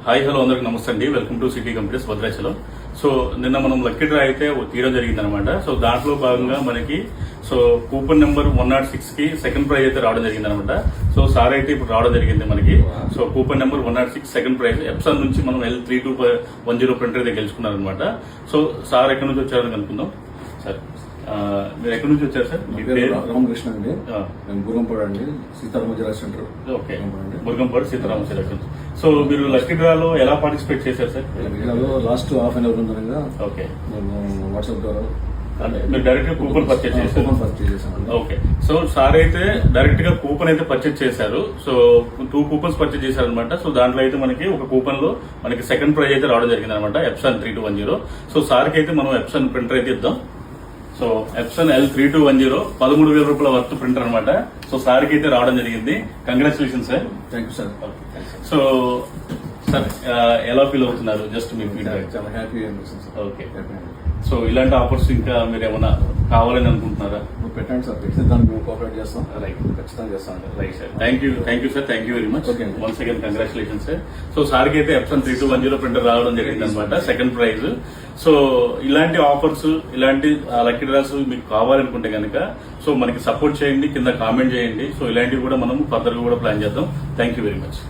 Hi hello అందరికి నమస్తే అండి. Welcome to city computers Bhadrachalam. So నిన్న మనం లక్కీ డ్రా అయితే తీయడం జరిగింది అనమాట. సో దాంట్లో భాగంగా మనకి కూపన్ నెంబర్ 106 కి సెకండ్ ప్రైజ్ అయితే రావడం జరిగింది అనమాట. సో సార్ అయితే ఇప్పుడు రావడం జరిగింది మనకి. So coupon number 106 second prize Epson నుంచి మనం L3210 ప్రింటర్ అయితే గెలుచుకున్నారు అనమాట. సో సార్ ఎక్కడి నుంచి వచ్చారని కనుక్కుందాం. సార్ మీరు ఎక్కడి నుంచి వచ్చారు సార్? మీ పేరు? రామకృష్ణ అండి. నేను బుర్గంపాడు అండి, సీతారామ జిల్లా సెంటర్. ఓకే, బుర్గంపాడు సీతారామ జిల్లా. సో మీరు లక్కీ డ్రాలో ఎలా పార్టిసిపేట్ చేశారు sir? Last half an hour ఉందనగా ఓకే నేను వాట్సాప్ ద్వారా మీరు డైరెక్ట్ గా కూపన్ పర్చేజ్ చేశారు. ఓకే, సో సార్ అయితే డైరెక్ట్ గా కూపన్ అయితే పర్చేజ్ చేశారు. సో 2 కూపన్స్ పర్చేజ్ చేశారు అనమాట. సో దాంట్లో అయితే మనకి ఒక కూపన్ లో మనకి సెకండ్ ప్రైజ్ అయితే రావడం జరిగింది అనమాట, ఎప్సన్ 3210. సో సార్ కి అయితే మనం ఎప్సన్ ప్రింటర్ అయితే ఇద్దాం. సో ఎప్సన్ L3210 13,000 రూపాయల వర్త్ ప్రింటర్ అనమాట. సో సార్ కి అయితే రావడం జరిగింది. Congratulation sir. Thank you sir. So sir ఎలా ఫీల్ అవుతున్నారు? జస్ట్ మీ ఫీడ్బ్యాక్. చాలా హ్యాపీ అనిపిస్తుంది సార్. ఓకే, సో ఇలాంటి ఆఫర్స్ ఇంకా మీరు ఏమైనా కావాలని అనుకుంటున్నారా? పెట్టండి సార్, పెడితే దాన్ని మేము కోఆపరేట్ చేస్తాం. రైట్, ఖచ్చితంగా చేస్తాం. Right sir, thank you sir, thank you very much. Okay, once again congratulation sir. So సార్కి అయితే ఎప్సన్ 3210 ప్రింటర్ రావడం జరిగింది అనమాట, సెకండ్ ప్రైజ్. సో ఇలాంటి ఆఫర్స్, ఇలాంటి లక్కీ డ్రాస్ మీకు కావాలనుకుంటే కనుక సో మనకి సపోర్ట్ చేయండి, కింద కామెంట్ చేయండి. సో ఇలాంటివి కూడా మనం ఫర్దర్ గా కూడా ప్లాన్ చేద్దాం. Thank you very much.